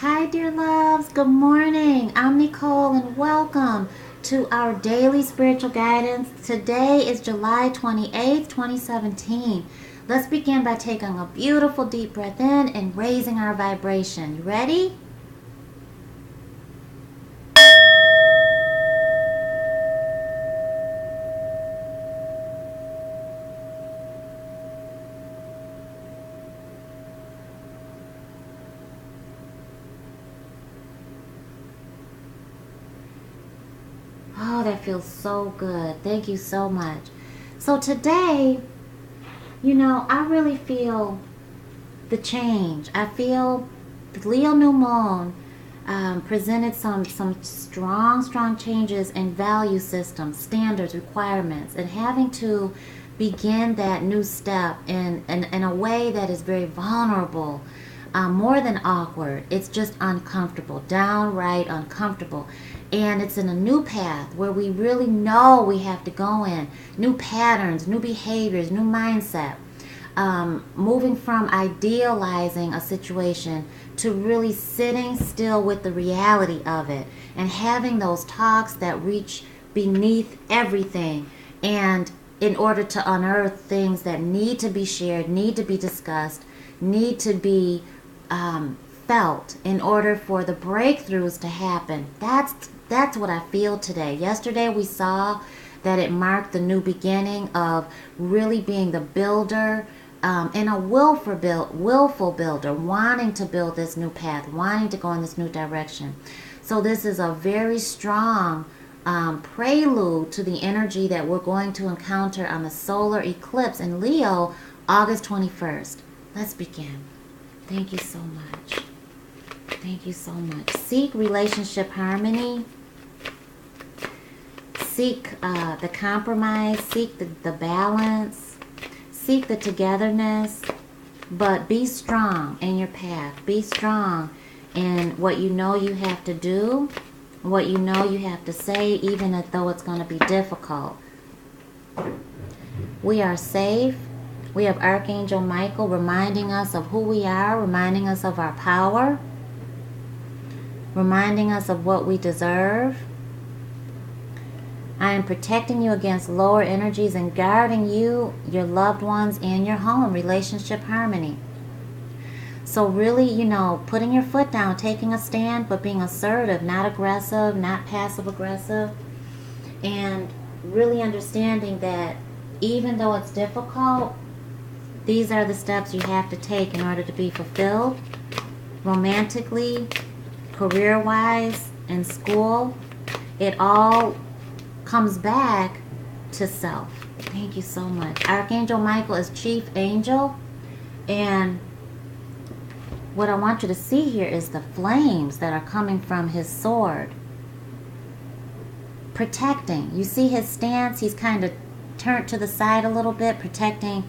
Hi, dear loves. Good morning. I'm Nicole, and welcome to our daily spiritual guidance. Today is July 28th, 2017. Let's begin by taking a beautiful deep breath in and raising our vibration. You ready? Oh, that feels so good. Thank you so much. So today, I really feel the change. I feel the Leo new moon presented some strong changes in value systems, standards, requirements, and having to begin that new step in a way that is very vulnerable, more than awkward. It's just uncomfortable, downright uncomfortable. And it's in a new path where we really know we have to go in. New patterns, new behaviors, new mindset. Moving from idealizing a situation to really sitting still with the reality of it and having those talks that reach beneath everything, and in order to unearth things that need to be shared, need to be discussed, need to be felt in order for the breakthroughs to happen. That's what I feel today. Yesterday we saw that it marked the new beginning of really being the builder, and a willful builder, wanting to build this new path, wanting to go in this new direction. So this is a very strong prelude to the energy that we're going to encounter on the solar eclipse in Leo, August 21st. Let's begin. Thank you so much. Thank you so much. Seek relationship harmony. Seek the compromise. Seek the balance. Seek the togetherness, but be strong in your path. Be strong in what you know you have to do, what you know you have to say, even though it's going to be difficult. We are safe. We have Archangel Michael reminding us of who we are, reminding us of our power, reminding us of what we deserve. I am protecting you against lower energies and guarding you, your loved ones, and your home. Relationship harmony. So really, putting your foot down, taking a stand, but being assertive, not aggressive, not passive aggressive. And really understanding that even though it's difficult, these are the steps you have to take in order to be fulfilled romantically, career-wise, in school. It all comes back to self. Thank you so much. Archangel Michael is chief angel, and what I want you to see here is the flames that are coming from his sword, protecting. You see his stance, he's kind of turned to the side a little bit, protecting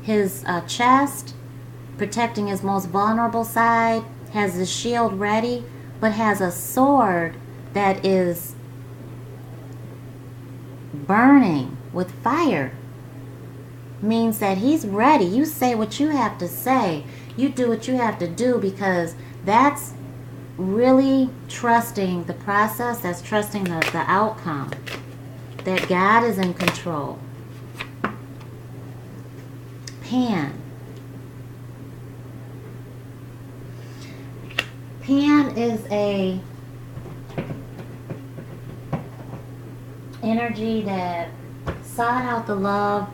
his chest, protecting his most vulnerable side, has his shield ready, but has a sword that is burning with fire. Means that he's ready. You say what you have to say. You do what you have to do, because that's really trusting the process. That's trusting the outcome. That God is in control. Pan. Pan is a energy that sought out the love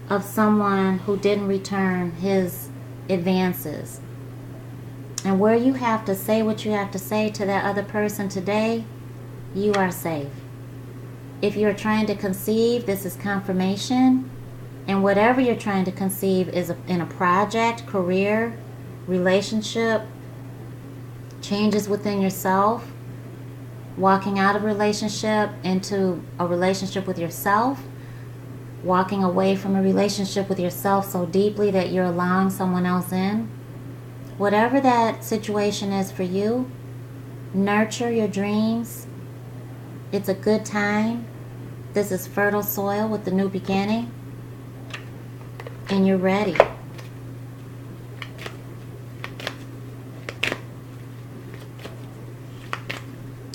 of someone who didn't return his advances. And where you have to say what you have to say to that other person today, you are safe. If you're trying to conceive, this is confirmation. And whatever you're trying to conceive is in a project, career, relationship, changes within yourself, walking out of a relationship into a relationship with yourself, walking away from a relationship with yourself so deeply that you're allowing someone else in. Whatever that situation is for you, nurture your dreams. It's a good time. This is fertile soil with the new beginning. And you're ready.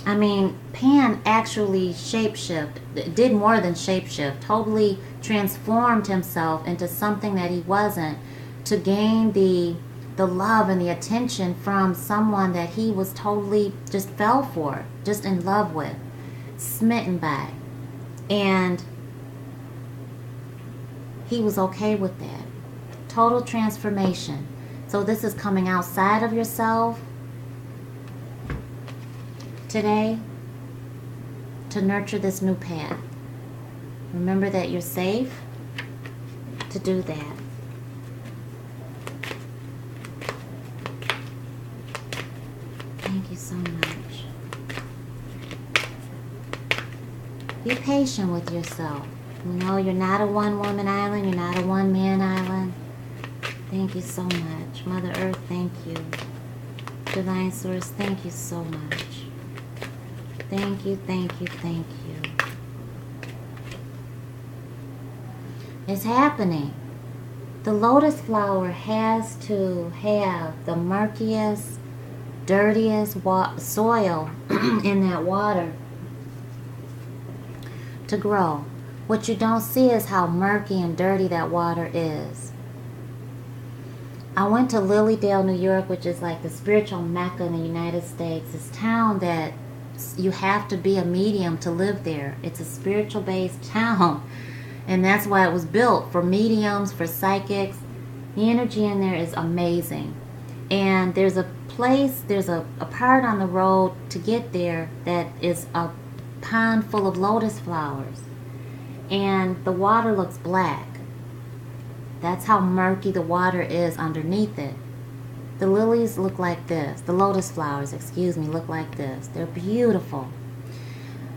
I mean, Pan actually shapeshift, did more than shapeshift, totally transformed himself into something that he wasn't to gain the love and the attention from someone that he was totally just fell for, just in love with, smitten by. And he was okay with that. Total transformation. So this is coming outside of yourself today to nurture this new path. Remember that you're safe to do that. Thank you so much. Be patient with yourself. You know, you're not a one-woman island. You're not a one-man island. Thank you so much. Mother Earth, thank you. Divine Source, thank you so much. Thank you, thank you, thank you. It's happening. The lotus flower has to have the murkiest, dirtiest soil in that water to grow. What you don't see is how murky and dirty that water is. I went to Lilydale, New York, which is like the spiritual Mecca in the United States. This town that you have to be a medium to live there. It's a spiritual based town. And that's why it was built for mediums, for psychics. The energy in there is amazing. And there's a place, there's a part on the road to get there that is a pond full of lotus flowers. And the water looks black. That's how murky the water is underneath it. The lilies look like this. The lotus flowers, excuse me, look like this. They're beautiful.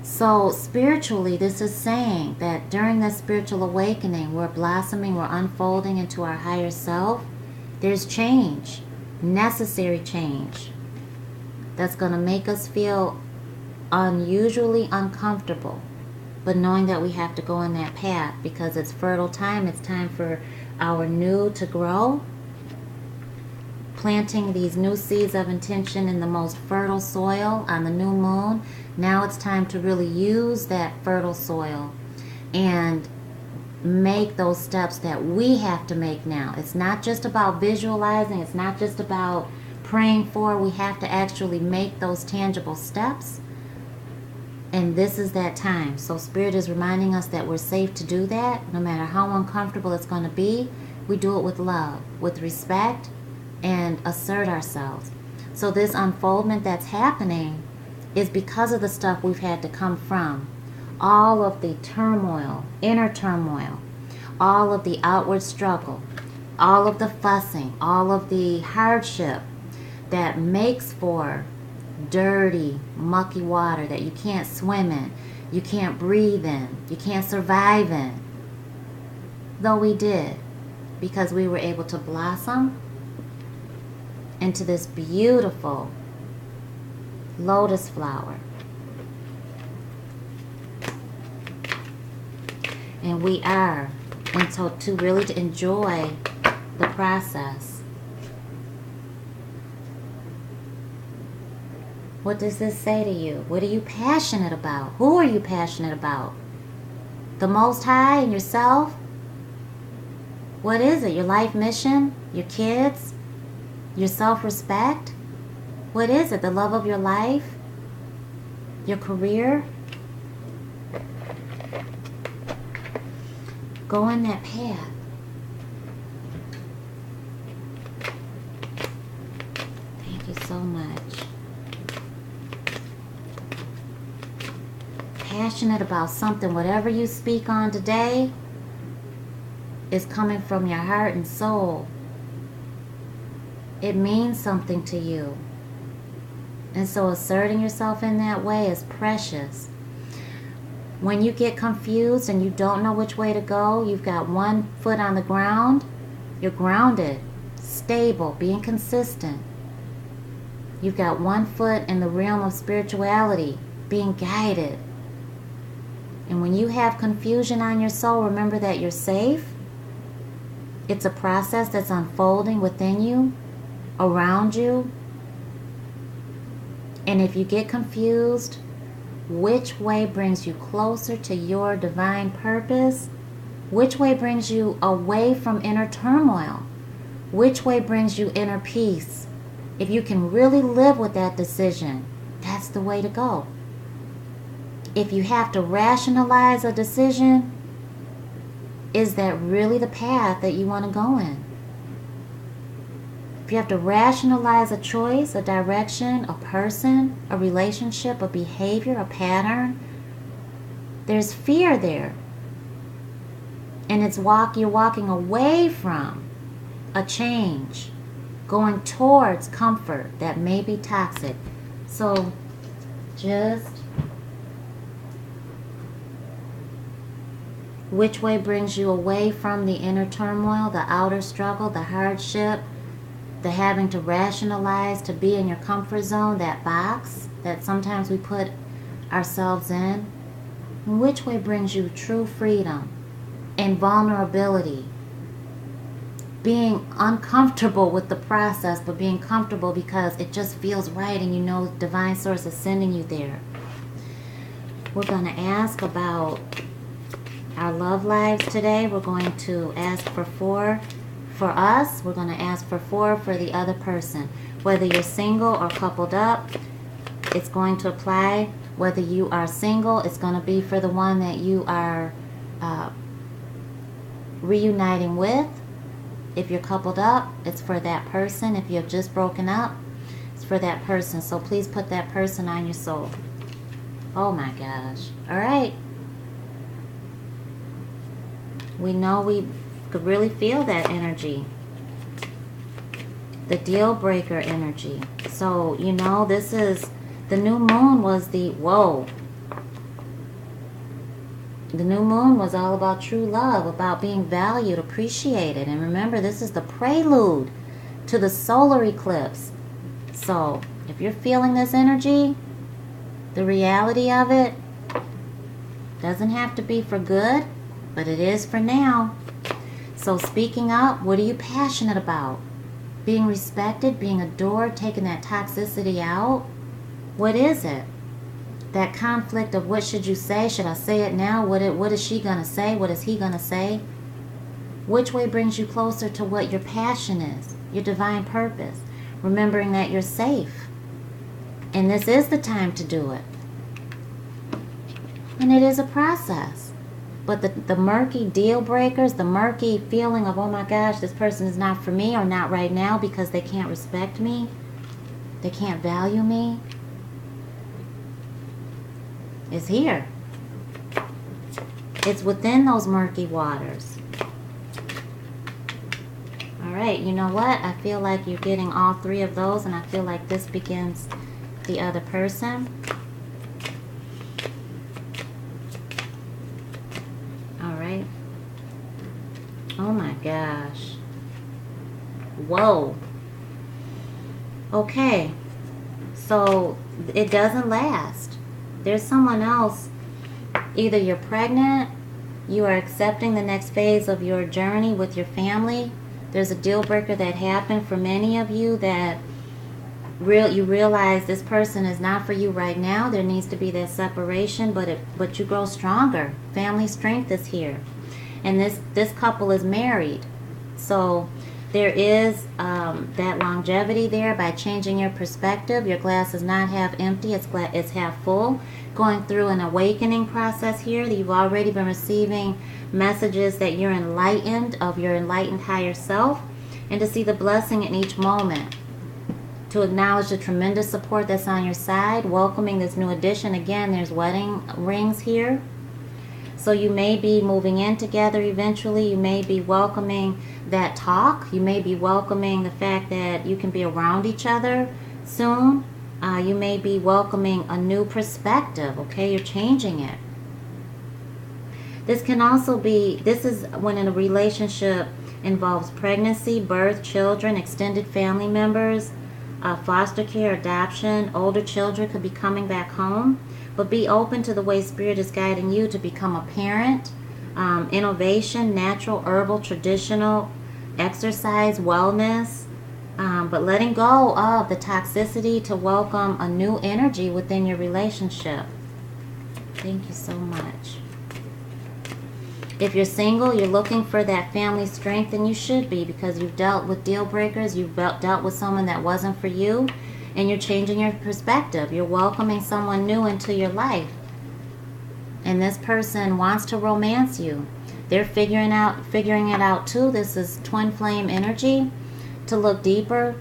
So spiritually, this is saying that during this spiritual awakening, we're blossoming, we're unfolding into our higher self. There's change, necessary change, that's going to make us feel unusually uncomfortable. But knowing that we have to go in that path because it's fertile time, it's time for our new to grow. Planting these new seeds of intention in the most fertile soil on the new moon. Now it's time to really use that fertile soil and make those steps that we have to make now. It's not just about visualizing. It's not just about praying for. We have to actually make those tangible steps. And this is that time. So Spirit is reminding us that we're safe to do that. No matter how uncomfortable it's going to be, we do it with love, with respect, and assert ourselves. So this unfoldment that's happening is because of the stuff we've had to come from. All of the turmoil, inner turmoil, all of the outward struggle, all of the fussing, all of the hardship that makes for dirty, mucky water that you can't swim in, you can't breathe in, you can't survive in. Though we did, because we were able to blossom into this beautiful lotus flower. And we are, and so to really to enjoy the process. What does this say to you? What are you passionate about? Who are you passionate about? The Most High and yourself? What is it? Your life mission? Your kids? Your self-respect? What is it? The love of your life? Your career? Go in that path. Thank you so much. Passionate about something, whatever you speak on today is coming from your heart and soul. It means something to you. And so asserting yourself in that way is precious. When you get confused and you don't know which way to go, you've got one foot on the ground, you're grounded, stable, being consistent. You've got one foot in the realm of spirituality, being guided. And when you have confusion on your soul, remember that you're safe. It's a process that's unfolding within you, around you. And if you get confused, which way brings you closer to your divine purpose? Which way brings you away from inner turmoil? Which way brings you inner peace? If you can really live with that decision, that's the way to go. If you have to rationalize a decision, is that really the path that you want to go in? If you have to rationalize a choice, a direction, a person, a relationship, a behavior, a pattern, there's fear there. And you're walking away from a change, going towards comfort that may be toxic. So just which way brings you away from the inner turmoil, the outer struggle, the hardship, the having to rationalize to be in your comfort zone, that box that sometimes we put ourselves in? And which way brings you true freedom and vulnerability? Being uncomfortable with the process, but being comfortable because it just feels right and you know divine source is sending you there. We're going to ask about our love lives today. We're going to ask for 4 for us. We're going to ask for 4 for the other person. Whether you're single or coupled up, it's going to apply. Whether you are single, it's going to be for the one that you are reuniting with. If you're coupled up, it's for that person. If you've just broken up, it's for that person. So please put that person on your soul. Oh my gosh. All right. We know we could really feel that energy. The deal breaker energy. So, you know, this is, the new moon was whoa. The new moon was all about true love, about being valued, appreciated. And remember, this is the prelude to the solar eclipse. So, if you're feeling this energy, the reality of it doesn't have to be for good, but it is for now. So speaking up, what are you passionate about? Being respected, being adored, taking that toxicity out? What is it? That conflict of what should you say? Should I say it now? What is she going to say? What is he going to say? Which way brings you closer to what your passion is, your divine purpose? Remembering that you're safe. And this is the time to do it. And it is a process. But the murky deal breakers, the murky feeling of, oh my gosh, this person is not for me or not right now because they can't respect me, they can't value me, is here. It's within those murky waters. All right, you know what? I feel like you're getting all 3 of those, and I feel like this begins the other person. All right. Oh my gosh. Whoa. Okay. So it doesn't last. There's someone else. Either you're pregnant, you are accepting the next phase of your journey with your family. There's a deal breaker that happened for many of you that you realize this person is not for you right now. There needs to be that separation, but you grow stronger. Family strength is here. And this couple is married. So there is that longevity there by changing your perspective. Your glass is not half empty, it's half full. Going through an awakening process here. You've already been receiving messages that you're enlightened, of your enlightened higher self, and to see the blessing in each moment. To acknowledge the tremendous support that's on your side, welcoming this new addition. Again, there's wedding rings here. So you may be moving in together eventually. You may be welcoming that talk. You may be welcoming the fact that you can be around each other soon. You may be welcoming a new perspective, okay? You're changing it. This can also be, this is when a relationship involves pregnancy, birth, children, extended family members, foster care, adoption. Older children could be coming back home. But be open to the way Spirit is guiding you to become a parent. Innovation, natural, herbal, traditional, exercise, wellness, But letting go of the toxicity to welcome a new energy within your relationship. Thank you so much. If you're single, you're looking for that family strength, and you should be, because you've dealt with deal breakers, you've dealt with someone that wasn't for you, and you're changing your perspective. You're welcoming someone new into your life. And this person wants to romance you. They're figuring it out too. This is twin flame energy, to look deeper,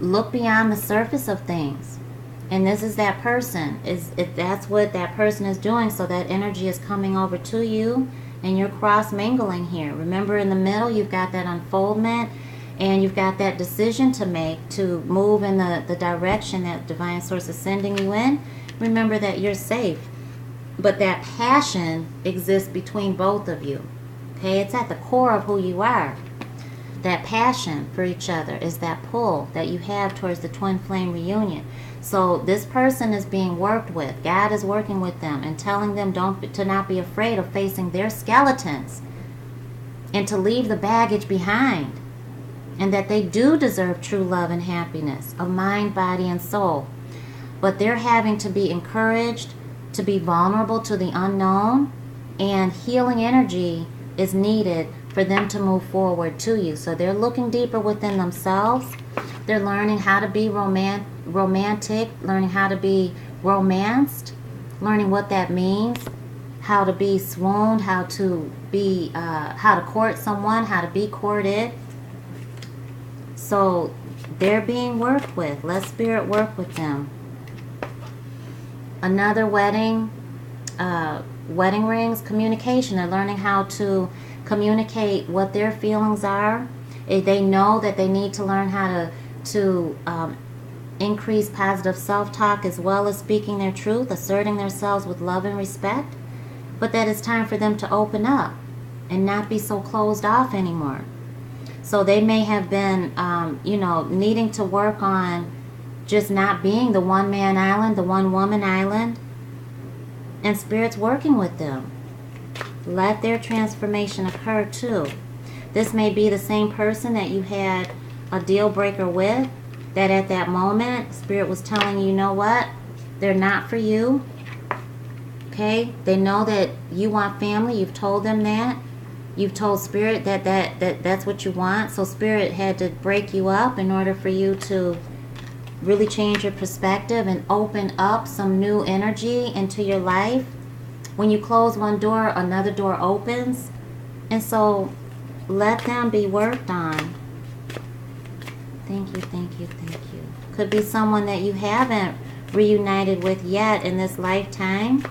look beyond the surface of things. And this is that person. If that's what that person is doing, so that energy is coming over to you, and you're cross mingling here. Remember, in the middle you've got that unfoldment, and you've got that decision to make to move in the direction that divine source is sending you in. Remember that you're safe, but that passion exists between both of you. Okay, it's at the core of who you are. That passion for each other is that pull that you have towards the twin flame reunion. So this person is being worked with. God is working with them and telling them to not be afraid of facing their skeletons, and to leave the baggage behind, and that they do deserve true love and happiness of mind, body, and soul. But they're having to be encouraged to be vulnerable to the unknown, and healing energy is needed for them to move forward to you. So they're looking deeper within themselves. They're learning how to be romantic, learning how to be romanced, learning what that means, how to be swooned, how to court someone, how to be courted. So they're being worked with. Let Spirit work with them. Another wedding rings, communication. They're learning how to communicate what their feelings are. They know that they need to learn how to increase positive self-talk, as well as speaking their truth, asserting themselves with love and respect. But that it's time for them to open up and not be so closed off anymore. So they may have been, needing to work on just not being the one-man island, the one-woman island. And Spirit's working with them. Let their transformation occur too. This may be the same person that you had a deal breaker with, that at that moment Spirit was telling you know what, they're not for you. Okay, they know that you want family. You've told them that. You've told Spirit that's what you want. So Spirit had to break you up in order for you to really change your perspective and open up some new energy into your life. When you close one door, another door opens. And so let them be worked on. Thank you, thank you, thank you. Could be someone that you haven't reunited with yet in this lifetime.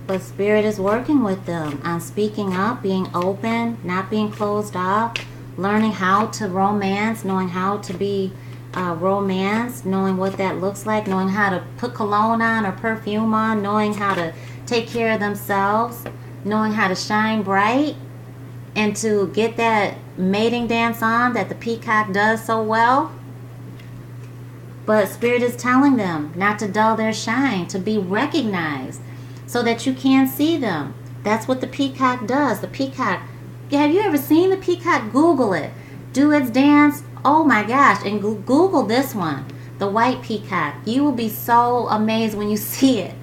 But Spirit is working with them on speaking up, being open, not being closed off, learning how to romance, knowing how to be romanced, knowing what that looks like, knowing how to put cologne on or perfume on, knowing how to take care of themselves, knowing how to shine bright, and to get that mating dance on that the peacock does so well. But Spirit is telling them not to dull their shine, to be recognized so that you can see them. That's what the peacock does. The peacock, have you ever seen the peacock? Google it. Do its dance. Oh my gosh. And Google this one, the white peacock. You will be so amazed when you see it.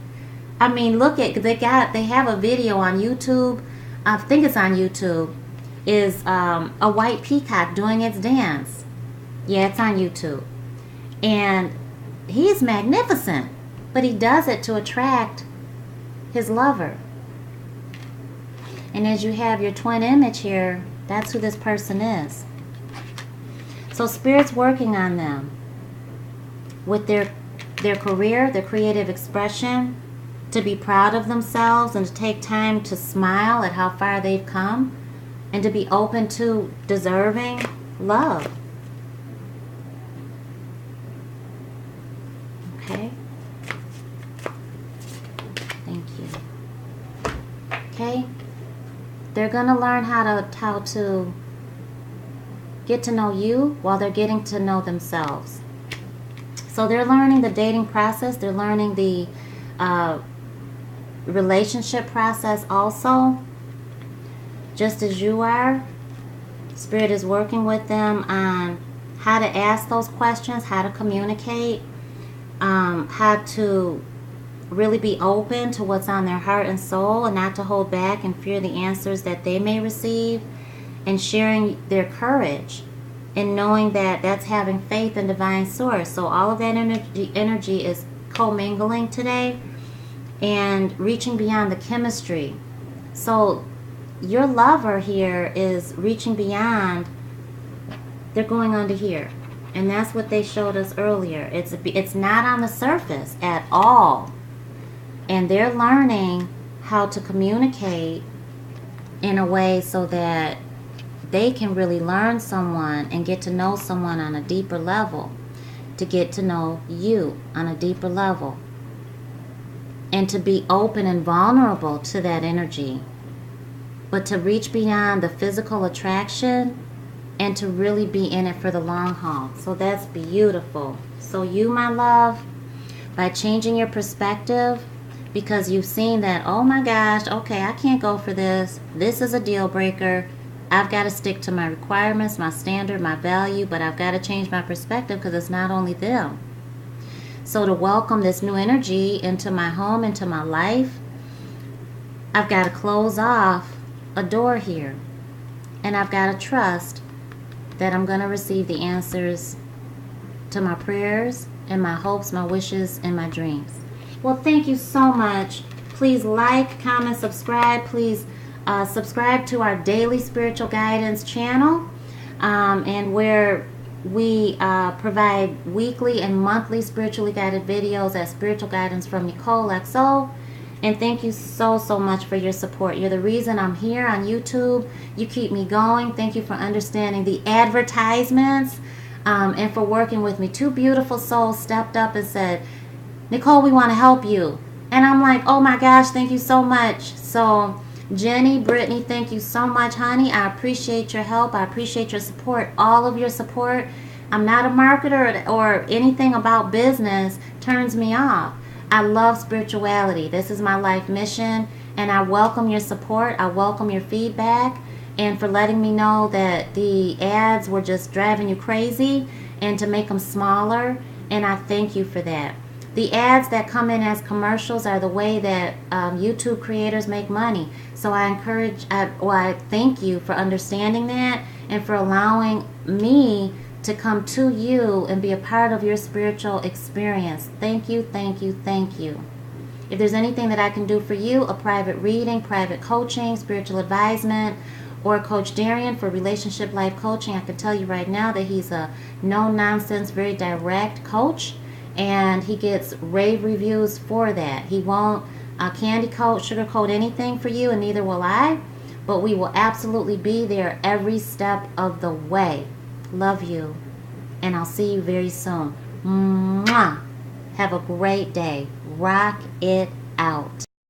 I mean, look at, they have a video on YouTube. I think it's on YouTube. Is a white peacock doing its dance. Yeah, it's on YouTube. And he's magnificent. But he does it to attract his lover. And as you have your twin image here, that's who this person is. So Spirit's working on them with their career, their creative expression, to be proud of themselves and to take time to smile at how far they've come, and to be open to deserving love. Okay? Thank you. Okay? They're going to learn how to get to know you while they're getting to know themselves. So they're learning the dating process. They're learning the relationship process also, just as you are. Spirit is working with them on how to ask those questions, how to communicate, how to really be open to what's on their heart and soul, and not to hold back and fear the answers that they may receive, and sharing their courage and knowing that that's having faith in divine source. So all of that energy is commingling today and reaching beyond the chemistry. So your lover here is reaching beyond. They're going under here, and that's what they showed us earlier. It's not on the surface at all, and they're learning how to communicate in a way so that they can really learn someone and get to know someone on a deeper level, to get to know you on a deeper level, and to be open and vulnerable to that energy, but to reach beyond the physical attraction and to really be in it for the long haul. So that's beautiful. So you, my love, by changing your perspective, because you've seen that, oh my gosh, okay, I can't go for this. This is a deal breaker. I've got to stick to my requirements, my standard, my value, but I've got to change my perspective because it's not only them. So to welcome this new energy into my home, into my life, I've got to close off a door here. And I've got to trust that I'm going to receive the answers to my prayers and my hopes, my wishes, and my dreams. Well, thank you so much. Please like, comment, subscribe. Please subscribe to our daily spiritual guidance channel, and where we provide weekly and monthly spiritually guided videos as spiritual guidance from Necole XO. And thank you so much for your support. You're the reason I'm here on YouTube. You keep me going. Thank you for understanding the advertisements, and for working with me. Two beautiful souls stepped up and said, Necole, we want to help you. And I'm like, oh my gosh, thank you so much. So Jenny, Brittany, thank you so much, honey. I appreciate your help. I appreciate your support, all of your support. I'm not a marketer, or anything about business turns me off. I love spirituality. This is my life mission, and I welcome your support. I welcome your feedback, and for letting me know that the ads were just driving you crazy and to make them smaller, and I thank you for that. The ads that come in as commercials are the way that YouTube creators make money. So I thank you for understanding that and for allowing me to come to you and be a part of your spiritual experience. Thank you, thank you, thank you. If there's anything that I can do for you, a private reading, private coaching, spiritual advisement, or Coach Darian for relationship life coaching, I can tell you right now that he's a no-nonsense, very direct coach. And he gets rave reviews for that. He won't candy coat, sugarcoat anything for you, and neither will I. But we will absolutely be there every step of the way. Love you. And I'll see you very soon. Mwah. Have a great day. Rock it out.